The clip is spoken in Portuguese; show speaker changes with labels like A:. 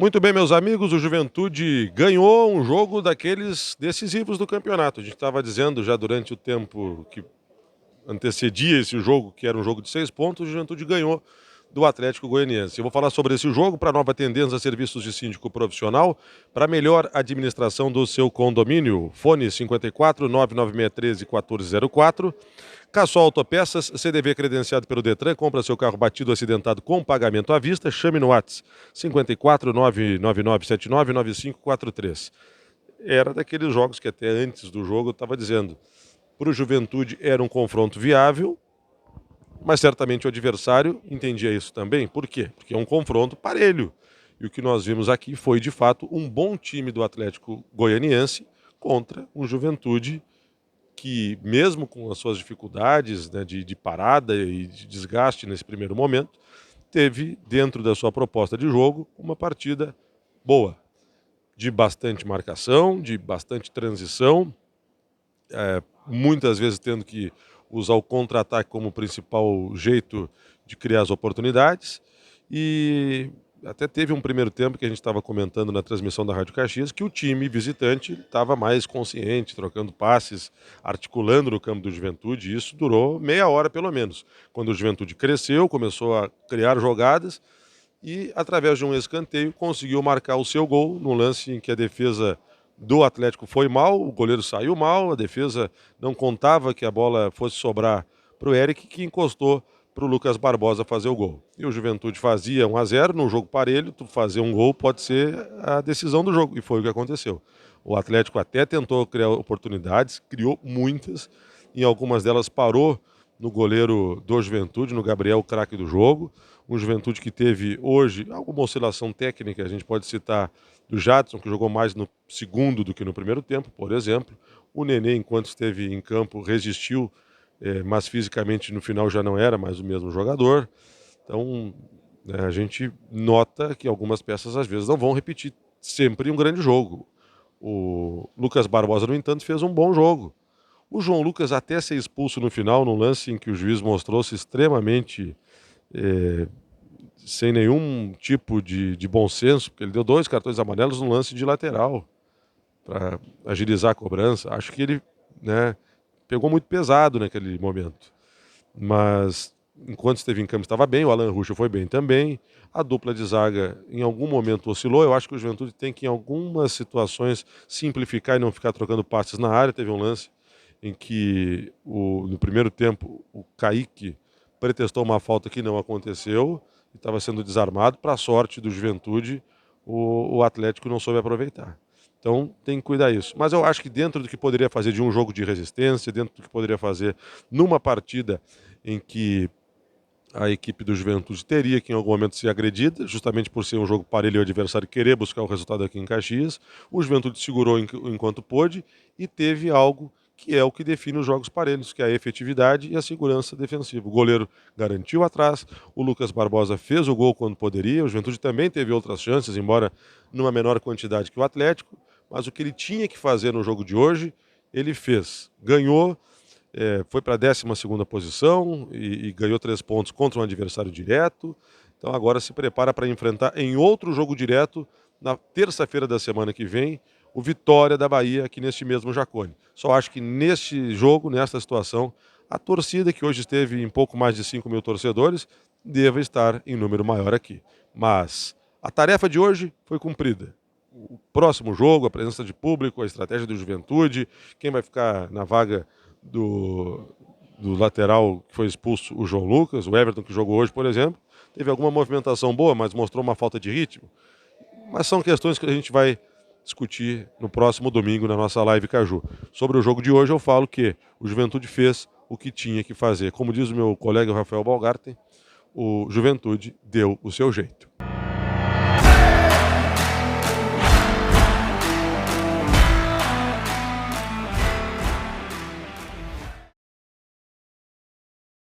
A: Muito bem, meus amigos, o Juventude ganhou um jogo daqueles decisivos do campeonato. A gente estava dizendo já durante o tempo que antecedia esse jogo, que era um jogo de 6 pontos, o Juventude ganhou do Atlético Goianiense. Eu vou falar sobre esse jogo para Nova Tendência Serviços de Síndico Profissional, para melhor administração do seu condomínio. Fone 54 99613 1404. Cassol Autopeças, CDV credenciado pelo Detran, compra seu carro batido ou acidentado com pagamento à vista, chame no WhatsApp 54 99979 9543. Era daqueles jogos que até antes do jogo eu estava dizendo, para o Juventude era um confronto viável, mas certamente o adversário entendia isso também. Por quê? Porque é um confronto parelho. E o que nós vimos aqui foi, de fato, um bom time do Atlético Goianiense contra um Juventude que, mesmo com as suas dificuldades, né, de parada e de desgaste nesse primeiro momento, teve, dentro da sua proposta de jogo, uma partida boa, de bastante marcação, de bastante transição, muitas vezes tendo que usar o contra-ataque como principal jeito de criar as oportunidades. E até teve um primeiro tempo que a gente estava comentando na transmissão da Rádio Caxias que o time visitante estava mais consciente, trocando passes, articulando no campo do Juventude, e isso durou meia hora pelo menos. Quando o Juventude cresceu, começou a criar jogadas e, através de um escanteio, conseguiu marcar o seu gol num lance em que a defesa do Atlético foi mal, o goleiro saiu mal, a defesa não contava que a bola fosse sobrar para o Eric, que encostou para o Lucas Barbosa fazer o gol. E o Juventude fazia 1-0 num jogo parelho, tu fazer um gol pode ser a decisão do jogo, e foi o que aconteceu. O Atlético até tentou criar oportunidades, criou muitas, em algumas delas parou no goleiro do Juventude, no Gabriel, o craque do jogo. Um Juventude que teve hoje alguma oscilação técnica, a gente pode citar do Jadson, que jogou mais no segundo do que no primeiro tempo, por exemplo. O Nenê, enquanto esteve em campo, resistiu, mas fisicamente no final já não era mais o mesmo jogador. Então, né, a gente nota que algumas peças às vezes não vão repetir sempre um grande jogo. O Lucas Barbosa, no entanto, fez um bom jogo. O João Lucas até ser expulso no final, num lance em que o juiz mostrou-se extremamente sem nenhum tipo de bom senso, porque ele deu 2 cartões amarelos no lance de lateral para agilizar a cobrança. Acho que ele, né, pegou muito pesado naquele momento. Mas enquanto esteve em campo estava bem, o Alan Ruschel foi bem também. A dupla de zaga em algum momento oscilou. Eu acho que o Juventude tem que, em algumas situações, simplificar e não ficar trocando passes na área. Teve um lance em que, no primeiro tempo, o Kaique pretextou uma falta que não aconteceu e estava sendo desarmado. Para a sorte do Juventude, o Atlético não soube aproveitar. Então tem que cuidar disso. Mas eu acho que dentro do que poderia fazer de um jogo de resistência, dentro do que poderia fazer numa partida em que a equipe do Juventude teria que em algum momento ser agredida, justamente por ser um jogo parelho e o adversário querer buscar o resultado aqui em Caxias, o Juventude segurou enquanto pôde e teve algo que é o que define os jogos parelhos, que é a efetividade e a segurança defensiva. O goleiro garantiu atrás, o Lucas Barbosa fez o gol quando poderia, o Juventude também teve outras chances, embora numa menor quantidade que o Atlético, mas o que ele tinha que fazer no jogo de hoje, ele fez. Ganhou, foi para a 12ª posição e ganhou 3 pontos contra um adversário direto. Então agora se prepara para enfrentar em outro jogo direto, na terça-feira da semana que vem, o Vitória da Bahia, aqui neste mesmo Jacone. Só acho que neste jogo, nesta situação, a torcida, que hoje esteve em pouco mais de 5 mil torcedores, deva estar em número maior aqui. Mas a tarefa de hoje foi cumprida. O próximo jogo, a presença de público, a estratégia do Juventude, quem vai ficar na vaga do lateral que foi expulso, o João Lucas, o Everton que jogou hoje, por exemplo, teve alguma movimentação boa, mas mostrou uma falta de ritmo. Mas são questões que a gente vai discutir no próximo domingo na nossa live Caju. Sobre o jogo de hoje eu falo que o Juventude fez o que tinha que fazer. Como diz o meu colega Rafael Balgarten, o Juventude deu o seu jeito.